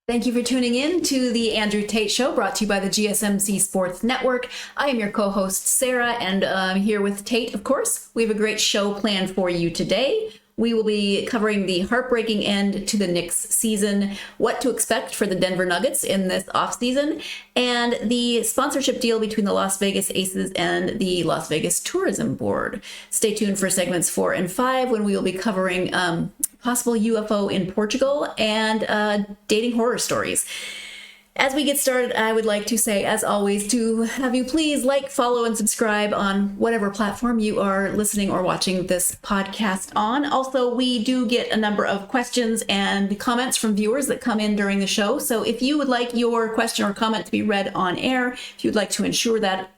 Thank you for tuning in to the Andrew Tate Show, brought to you by the GSMC Sports Network. I am your co-host, Sarah, and I'm here with Tate, of course. We have a great show planned for you today. We will be covering the heartbreaking end to the Knicks season, what to expect for the Denver Nuggets in this offseason, and the sponsorship deal between the Las Vegas Aces and the Las Vegas Tourism Board. Stay tuned for segments 4 and 5 when we will be covering possible UFO in Portugal and dating horror stories. As we get started, I would like to say, as always, to have you please like, follow, and subscribe on whatever platform you are listening or watching this podcast on. Also, we do get a number of questions and comments from viewers that come in during the show. So if you would like your question or comment to be read on air, if you'd like to ensure that,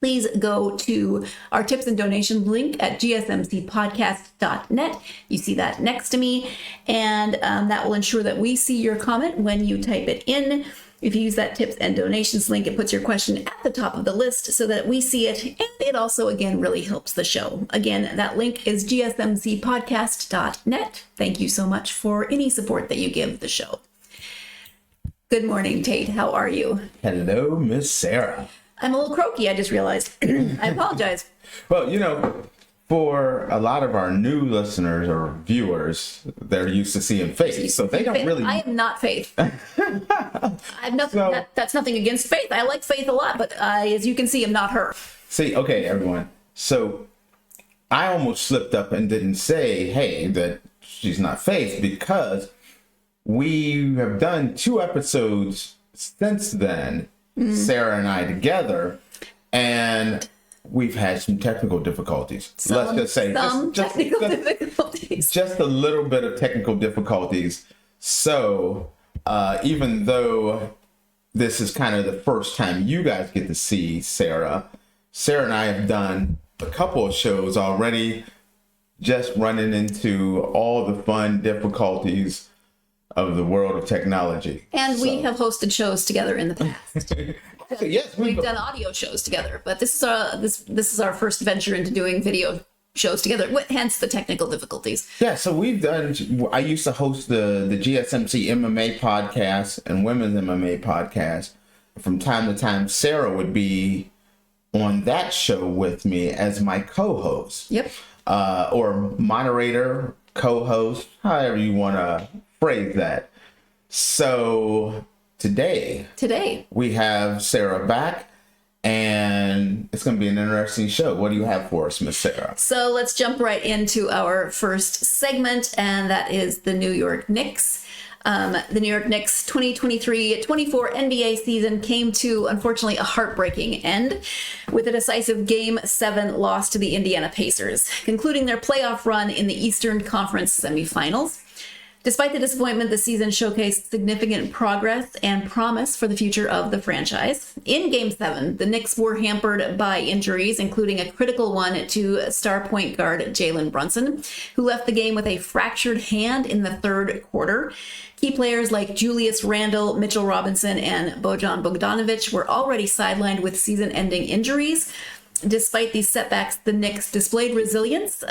please go to our tips and donations link at gsmcpodcast.net. You see that next to me, and that will ensure that we see your comment when you type it in. If you use that tips and donations link, it puts your question at the top of the list so that we see it, and it also, again, really helps the show. Again, that link is gsmcpodcast.net. Thank you so much for any support that you give the show. Good morning, Tate. How are you? Hello, Miss Sarah. I'm a little croaky, I just realized. I apologize. Well, for a lot of our new listeners or viewers, they're used to seeing Faith, so they don't really... I am not Faith. I'm nothing, that's nothing against Faith. I like Faith a lot, but as you can see, I'm not her. See, okay, everyone. So I almost slipped up and didn't say, hey, that she's not Faith, because we have done 2 episodes since then, Sarah and I together, and we've had some technical difficulties. Let's just say difficulties. Just a little bit of technical difficulties. So even though this is kind of the first time you guys get to see Sarah and I have done a couple of shows already, just running into all the fun difficulties of the world of technology. And we have hosted shows together in the past. Yes, we've done audio shows together, but this is our first venture into doing video shows together, hence the technical difficulties. Yeah, so I used to host the GSMC MMA podcast and women's MMA podcast. From time to time, Sarah would be on that show with me as my co-host. Yep. Or moderator, co-host, however you want to phrase that. So today we have Sarah back, and it's going to be an interesting show. What do you have for us, Miss Sarah? So let's jump right into our first segment, and that is the New York Knicks. The New York Knicks 2023-24 NBA season came to, unfortunately, a heartbreaking end with a decisive Game 7 loss to the Indiana Pacers, concluding their playoff run in the Eastern Conference semifinals. Despite the disappointment, the season showcased significant progress and promise for the future of the franchise. In Game 7, the Knicks were hampered by injuries, including a critical one to star point guard Jalen Brunson, who left the game with a fractured hand in the third quarter. Key players like Julius, Randle, Mitchell Robinson, and Bojan Bogdanovic were already sidelined with season-ending injuries. Despite these setbacks, the Knicks displayed resilience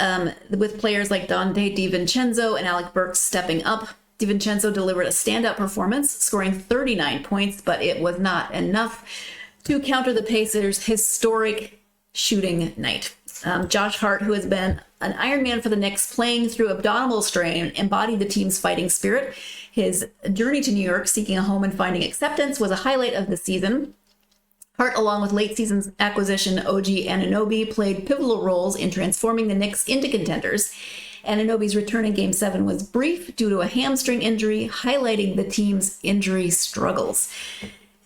with players like Donte, DiVincenzo, and Alec Burks stepping up. DiVincenzo delivered a standout performance, scoring 39 points, but it was not enough to counter the Pacers' historic shooting night. Josh Hart, who has been an Iron Man for the Knicks, playing through abdominal strain, embodied the team's fighting spirit. His journey to New York, seeking a home and finding acceptance, was a highlight of the season. Hart, along with late season acquisition OG Anunoby, played pivotal roles in transforming the Knicks into contenders. Anunoby's return in Game 7 was brief due to a hamstring injury, highlighting the team's injury struggles.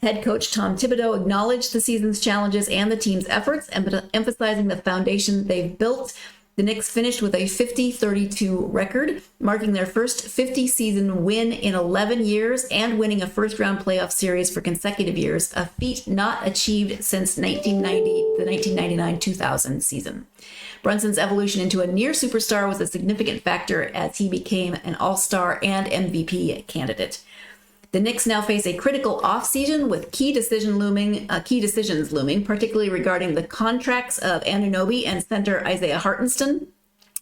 Head coach Tom Thibodeau acknowledged the season's challenges and the team's efforts, emphasizing the foundation they've built. The Knicks finished with a 50-32 record, marking their first 50-season win in 11 years and winning a first-round playoff series for consecutive years, a feat not achieved since the 1999-2000 season. Brunson's evolution into a near superstar was a significant factor as he became an all-star and MVP candidate. The Knicks now face a critical offseason with key decisions looming, particularly regarding the contracts of Anunoby and center Isaiah Hartenstein.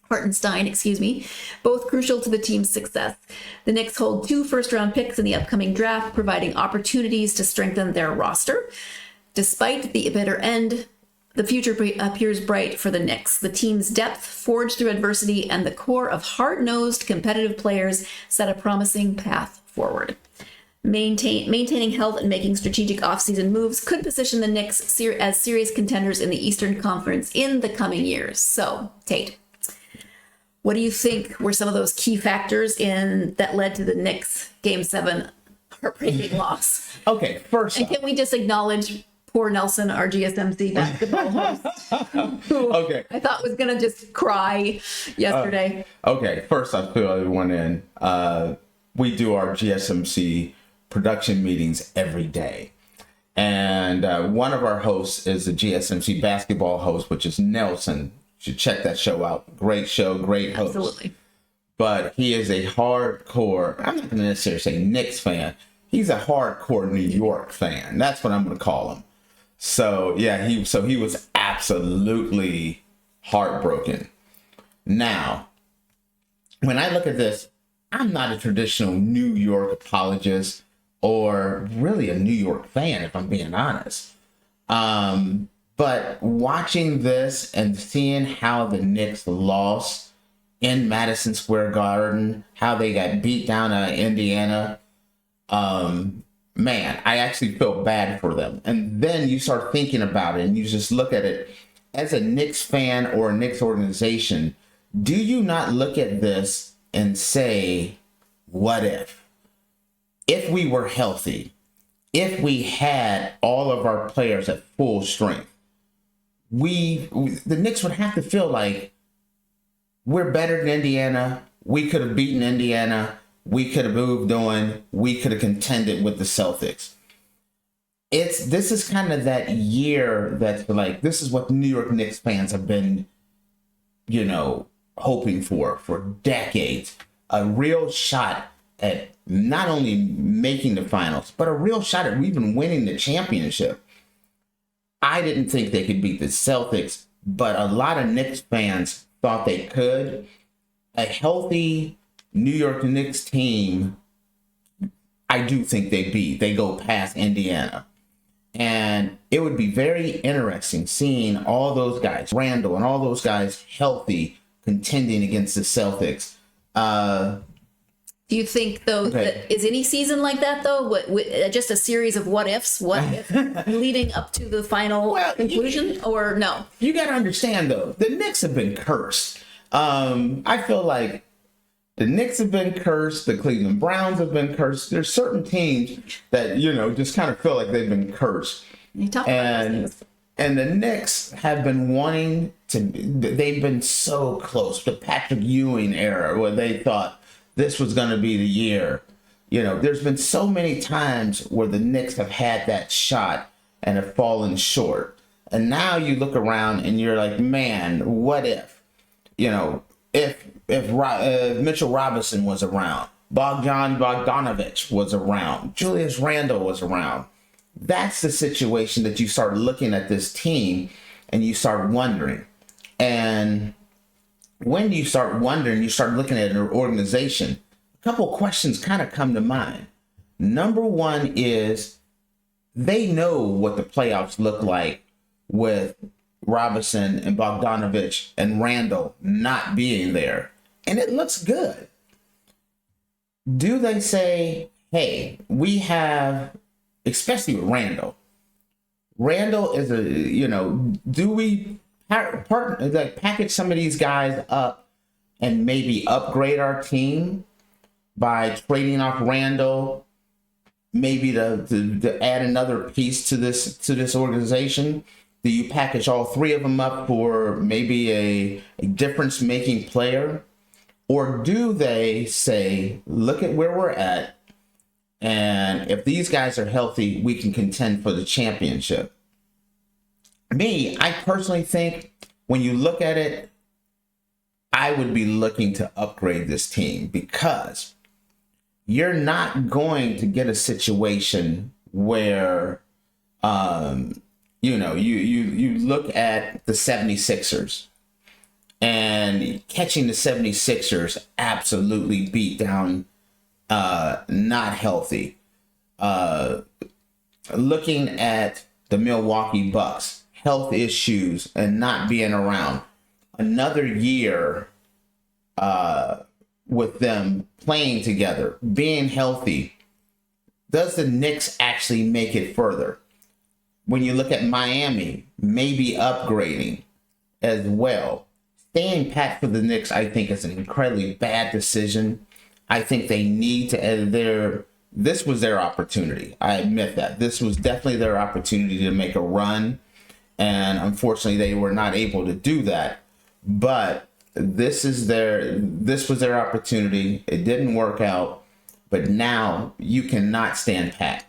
Hartenstein, both crucial to the team's success. The Knicks hold 2 first-round picks in the upcoming draft, providing opportunities to strengthen their roster. Despite the bitter end, the future appears bright for the Knicks. The team's depth, forged through adversity, and the core of hard-nosed, competitive players set a promising path forward. Maintaining health and making strategic offseason moves could position the Knicks as serious contenders in the Eastern Conference in the coming years. So, Tate, what do you think were some of those key factors that led to the Knicks Game 7 heartbreaking loss? Okay, first and can we just acknowledge poor Nelson, our GSMC basketball host, who I thought was going to just cry yesterday. Okay, first I fill everyone in. We do our GSMC production meetings every day. And one of our hosts is the GSMC basketball host, which is Nelson. You should check that show out. Great show, great host. Absolutely. But he is a hardcore, I'm not going to necessarily say Knicks fan. He's a hardcore New York fan. That's what I'm going to call him. So, yeah, he was absolutely heartbroken. Now, when I look at this, I'm not a traditional New York apologist or really a New York fan, if I'm being honest. But watching this and seeing how the Knicks lost in Madison Square Garden, how they got beat down at Indiana, man, I actually felt bad for them. And then you start thinking about it and you just look at it as a Knicks fan or a Knicks organization. Do you not look at this and say, what if? If we were healthy, if we had all of our players at full strength, the Knicks would have to feel like we're better than Indiana. We could have beaten Indiana. We could have moved on. We could have contended with the Celtics. This is kind of that year that's like, this is what New York Knicks fans have been, hoping for decades. A real shot at not only making the finals, but a real shot at even winning the championship. I didn't think they could beat the Celtics, but a lot of Knicks fans thought they could. A healthy New York Knicks team, I do think they go past Indiana. And it would be very interesting seeing all those guys, Randle and all those guys healthy, contending against the Celtics. Do you think, though, that is any season like that, though? Just a series of what ifs, leading up to the final conclusion, or no? You got to understand, though, the Knicks have been cursed. I feel like the Knicks have been cursed. The Cleveland Browns have been cursed. There's certain teams that, just kind of feel like they've been cursed. And the Knicks have been they've been so close. The Patrick Ewing era where they thought this was going to be the year. There's been so many times where the Knicks have had that shot and have fallen short. And now you look around and you're like, man, what if? If Mitchell Robinson was around, Bogdanovich was around, Julius Randle was around. That's the situation that you start looking at this team and you start wondering. And when you start wondering, you start looking at an organization, a couple of questions kind of come to mind. Number one is they know what the playoffs look like with Robinson and Bogdanovich and Randle not being there. And it looks good. Do they say, hey, we have, especially with Randle. Randle is do we package some of these guys up and maybe upgrade our team by trading off Randle, maybe to add another piece to this organization? Do you package all three of them up for maybe a difference-making player? Or do they say, look at where we're at, and if these guys are healthy, we can contend for the championship? I personally think when you look at it, I would be looking to upgrade this team, because you're not going to get a situation where, you look at the 76ers and catching the 76ers absolutely beat down, not healthy. Looking at the Milwaukee Bucks, health issues and not being around. Another year with them playing together, being healthy. Does the Knicks actually make it further? When you look at Miami, maybe upgrading as well. Staying pat for the Knicks, I think, is an incredibly bad decision. I think they need to, this was their opportunity. I admit that. This was definitely their opportunity to make a run. And unfortunately, they were not able to do that. But this was their opportunity. It didn't work out. But now you cannot stand pat.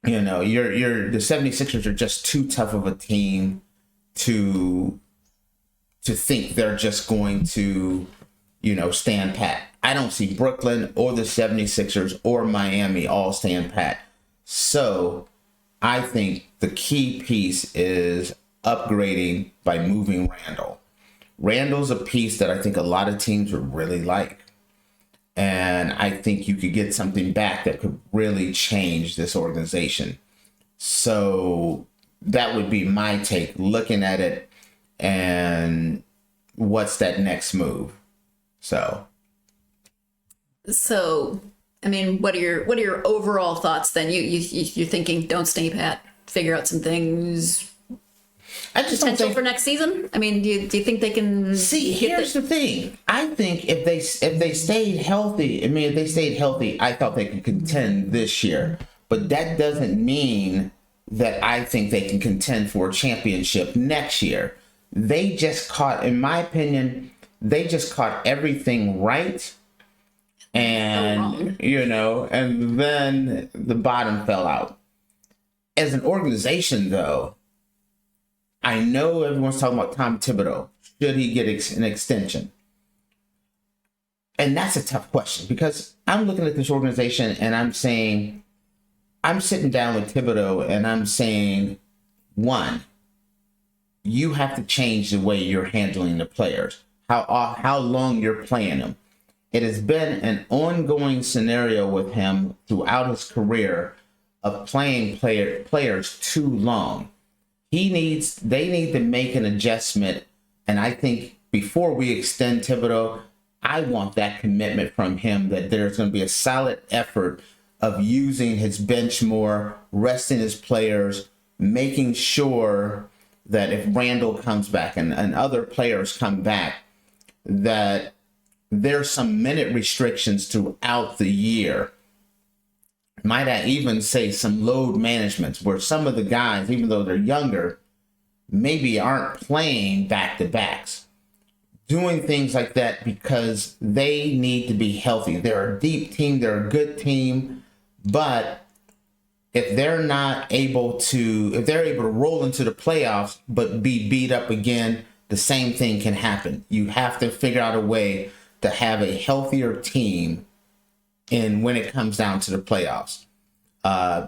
You know, the 76ers are just too tough of a team to think they're just going to, stand pat. I don't see Brooklyn or the 76ers or Miami all stand pat. So I think the key piece is upgrading by moving Randle. Randle's a piece that I think a lot of teams would really like. And I think you could get something back that could really change this organization. So that would be my take, looking at it and what's that next move. So I mean, what are your overall thoughts then? You're thinking don't stay pat, figure out some things. I just Potential don't think for next season. I mean, do you think they can see? Here's the thing. I think if they stayed healthy, I thought they could contend this year. But that doesn't mean that I think they can contend for a championship next year. They just caught, in my opinion, everything right. And, and then the bottom fell out. As an organization, though, I know everyone's talking about Tom Thibodeau. Should he get an extension? And that's a tough question because I'm looking at this organization and I'm sitting down with Thibodeau and I'm saying, one, you have to change the way you're handling the players, how long you're playing them. It has been an ongoing scenario with him throughout his career of playing players too long. They need to make an adjustment. And I think before we extend Thibodeau, I want that commitment from him that there's going to be a solid effort of using his bench more, resting his players, making sure that if Randle comes back and other players come back, that there's some minute restrictions throughout the year. Might I even say some load management where some of the guys, even though they're younger, maybe aren't playing back-to-backs. Doing things like that because they need to be healthy. They're a deep team. They're a good team. But if they're able to roll into the playoffs but be beat up again, the same thing can happen. You have to figure out a way to have a healthier team when it comes down to the playoffs.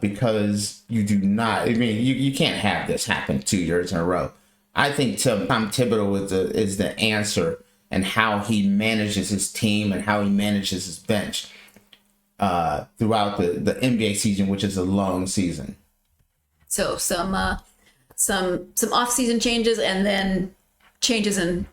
Because you do not, you can't have this happen 2 years in a row. I think Tom Thibodeau is the answer and how he manages his team and how he manages his bench throughout the NBA season, which is a long season. So some off-season changes and then changes in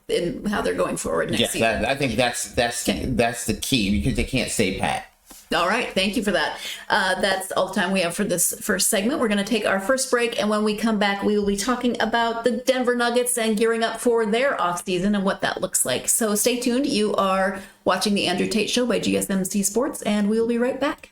how they're going forward next season. I think that's the key because they can't stay pat. All right. Thank you for that. That's all the time we have for this first segment. We're going to take our first break. And when we come back, we will be talking about the Denver Nuggets and gearing up for their offseason and what that looks like. So stay tuned. You are watching the Andrew Tate Show by GSMC Sports, and we will be right back.